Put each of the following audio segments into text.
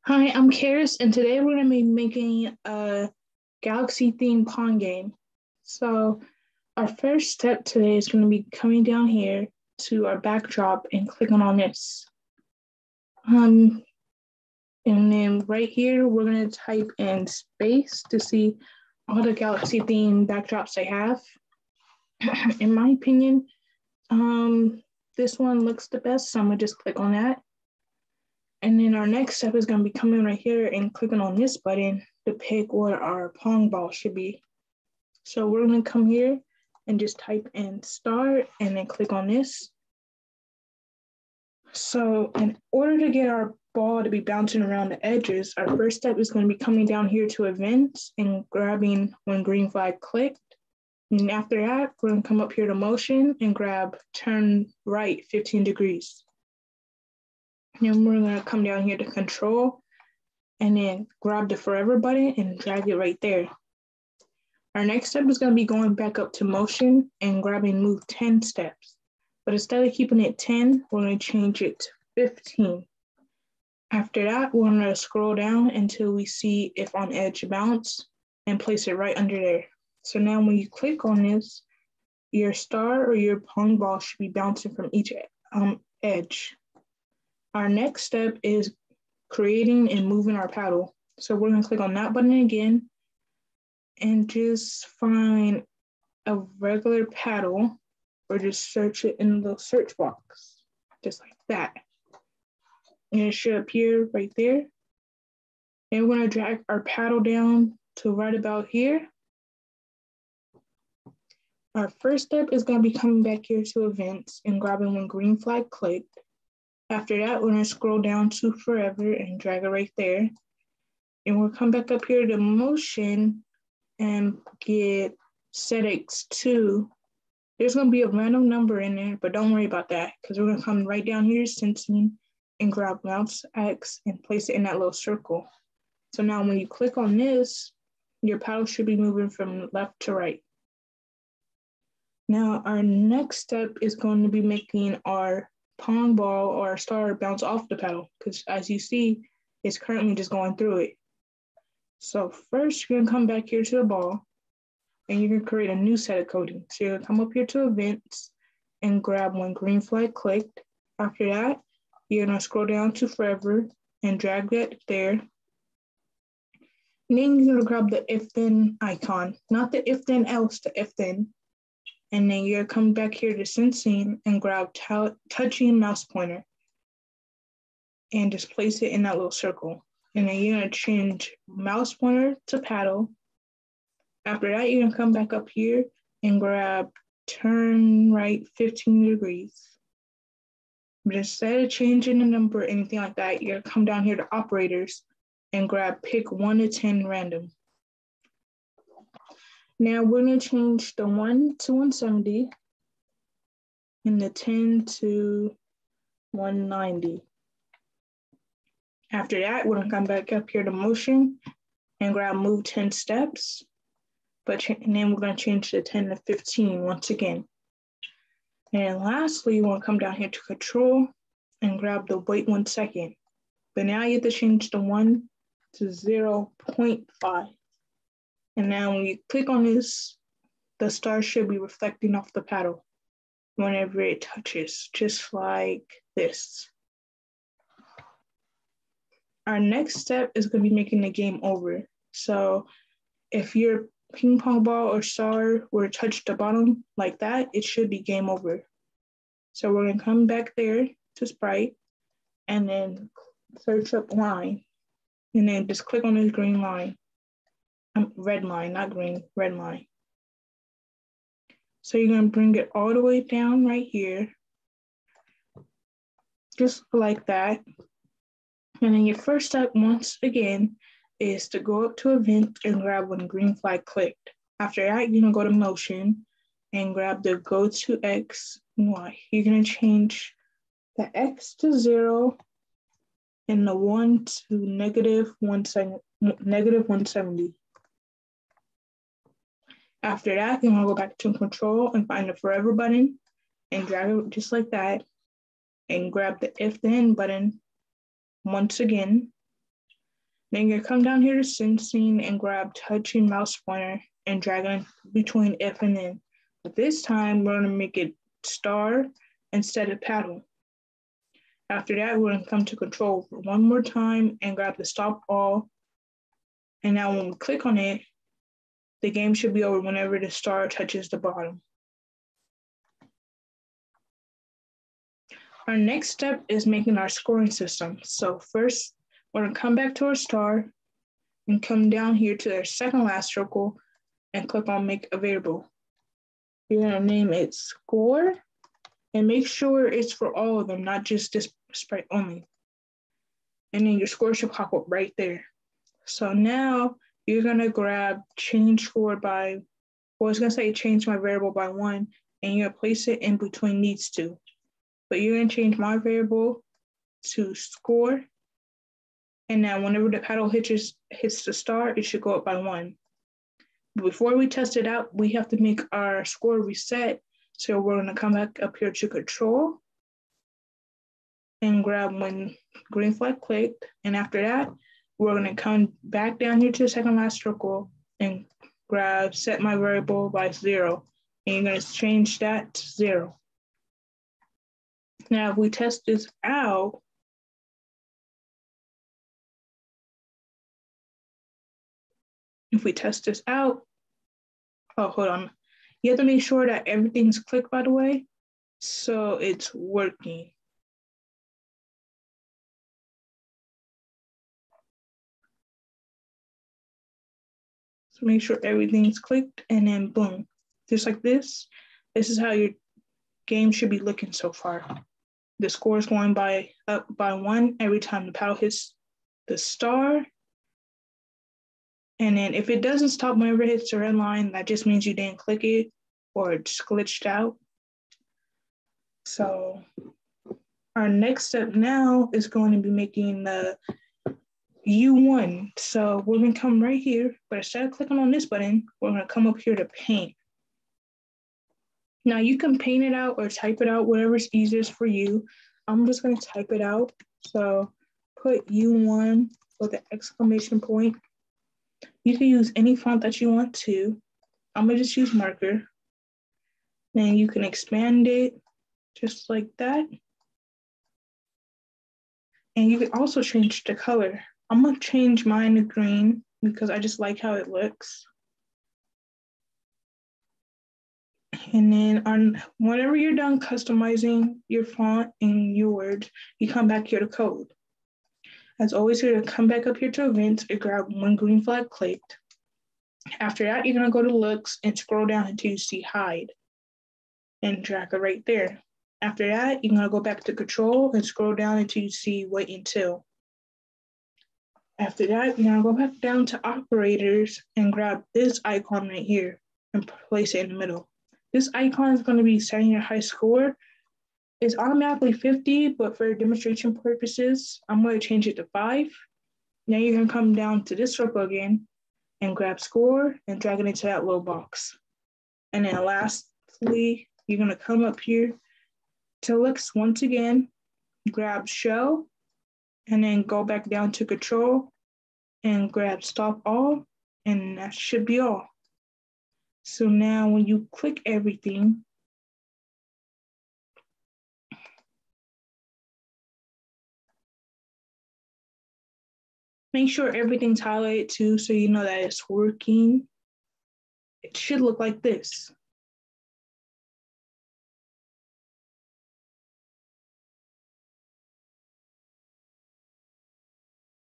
Hi, I'm Karis, and today we're going to be making a Galaxy-themed Pong game. So our first step today is going to be coming down here to our backdrop and clicking on this. And then right here, we're going to type in space to see all the Galaxy-themed backdrops I have. In my opinion, this one looks the best, so I'm going to just click on that. And then our next step is going to be coming right here and clicking on this button to pick what our Pong ball should be. So we're going to come here and just type in start and then click on this. So in order to get our ball to be bouncing around the edges, our first step is going to be coming down here to events and grabbing when green flag clicked. And after that, we're going to come up here to motion and grab turn right 15 degrees. And we're going to come down here to control and then grab the forever button and drag it right there. Our next step is going to be going back up to motion and grabbing move 10 steps. But instead of keeping it 10, we're going to change it to 15. After that, we're going to scroll down until we see if on edge bounce and place it right under there. So now when you click on this, your star or your Pong ball should be bouncing from each edge. Our next step is creating and moving our paddle. So we're going to click on that button again and just find a regular paddle or just search it in the search box, just like that. And it should appear right there. And we're going to drag our paddle down to right about here. Our first step is going to be coming back here to events and grabbing when green flag clicked. After that, we're going to scroll down to forever and drag it right there. And we'll come back up here to motion and get set X2. There's going to be a random number in there, but don't worry about that because we're going to come right down here to sensing and grab mouse X and place it in that little circle. So now when you click on this, your paddle should be moving from left to right. Now our next step is going to be making our Pong ball or our star bounce off the paddle because as you see, it's currently just going through it. So first you're gonna come back here to the ball and you're gonna create a new set of coding. So you're gonna come up here to events and grab when green flag clicked. After that, you're gonna scroll down to forever and drag that there. And then you're gonna grab the if then icon, not the if then else, the if then. And then you're gonna come back here to sensing and grab touching mouse pointer and just place it in that little circle. And then you're gonna change mouse pointer to paddle. After that, you're gonna come back up here and grab turn right 15 degrees. But instead of changing the number or anything like that, you're gonna come down here to operators and grab pick 1 to 10 random. Now we're going to change the 1 to 170 and the 10 to 190. After that, we're going to come back up here to motion and grab move 10 steps. And then we're going to change the 10 to 15 once again. And lastly, we're going to come down here to control and grab the wait 1 second. But now you have to change the 1 to 0.5. And now when you click on this, the star should be reflecting off the paddle whenever it touches, just like this. Our next step is going to be making the game over. So if your ping pong ball or star were to touch the bottom like that, it should be game over. So we're going to come back there to sprite and then search up line and then just click on this green line. Red line, not green, red line. So you're gonna bring it all the way down right here, just like that. And then your first step, once again, is to go up to event and grab when green flag clicked. After that, you're gonna go to motion and grab the go to X and Y. You're gonna change the X to 0 and the 1 to negative 170. After that, you're gonna go back to control and find the forever button and drag it just like that and grab the if then button once again Then you're gonna come down here to sensing and grab touching mouse pointer and drag it between F and N. But this time we're gonna make it star instead of paddle. After that, we're gonna come to control one more time and grab the stop all. And now when we click on it, the game should be over whenever the star touches the bottom. Our next step is making our scoring system. So first, we're gonna come back to our star and come down here to our second last circle and click on make a variable. You're gonna name it score and make sure it's for all of them, not just this sprite only. And then your score should pop up right there. So now you're gonna grab change score by, well, it's gonna say change my variable by 1, and you're gonna place it in between these two. But you're gonna change my variable to score. And now whenever the paddle hits the star, it should go up by 1. But before we test it out, we have to make our score reset. So we're gonna come back up here to control and grab when green flag clicked. And after that, we're gonna come back down here to the second last circle and grab set my variable by 0. And you're gonna change that to 0. Now, if we test this out, oh, hold on. You have to make sure that everything's clicked, by the way, so it's working. So make sure everything's clicked and then boom, just like this. This is how your game should be looking so far. The score is going up by 1 every time the paddle hits the star. And then if it doesn't stop whenever it hits the red line, that just means you didn't click it or it's glitched out. So our next step now is going to be making the U1. So we're gonna come right here, but instead of clicking on this button, we're gonna come up here to paint. Now you can paint it out or type it out, whatever's easiest for you. I'm just gonna type it out. So put U1 with an exclamation point. You can use any font that you want to. I'm gonna just use marker. Then you can expand it just like that. And you can also change the color. I'm gonna change mine to green because I just like how it looks. And then whenever you're done customizing your font and your words, you come back here to code. As always, you're gonna come back up here to events and grab when green flag clicked. After that, you're gonna go to looks and scroll down until you see hide and drag it right there. After that, you're gonna go back to control and scroll down until you see wait until. After that, you're gonna go back down to operators and grab this icon right here and place it in the middle. This icon is gonna be setting your high score. It's automatically 50, but for demonstration purposes, I'm gonna change it to 5. Now you're gonna come down to this circle again and grab score and drag it into that little box. And then lastly, you're gonna come up here to looks once again, grab show, and then go back down to control and grab stop all, and that should be all. So now when you click everything, make sure everything's highlighted too so you know that it's working. It should look like this.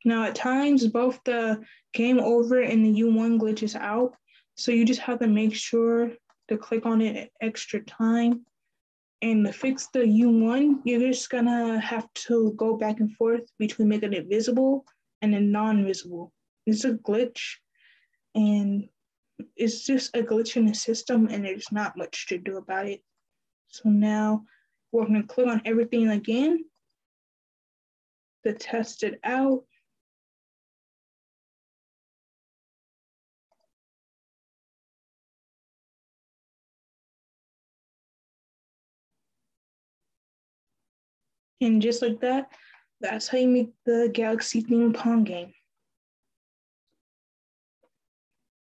Now at times, both the game over and the U1 glitches out. So you just have to make sure to click on it extra time. And to fix the U1, you're just gonna have to go back and forth between making it visible and then non-visible. It's a glitch and it's just a glitch in the system and there's not much to do about it. So now we're gonna click on everything again to test it out. And just like that, that's how you make the Galaxy themed Pong game.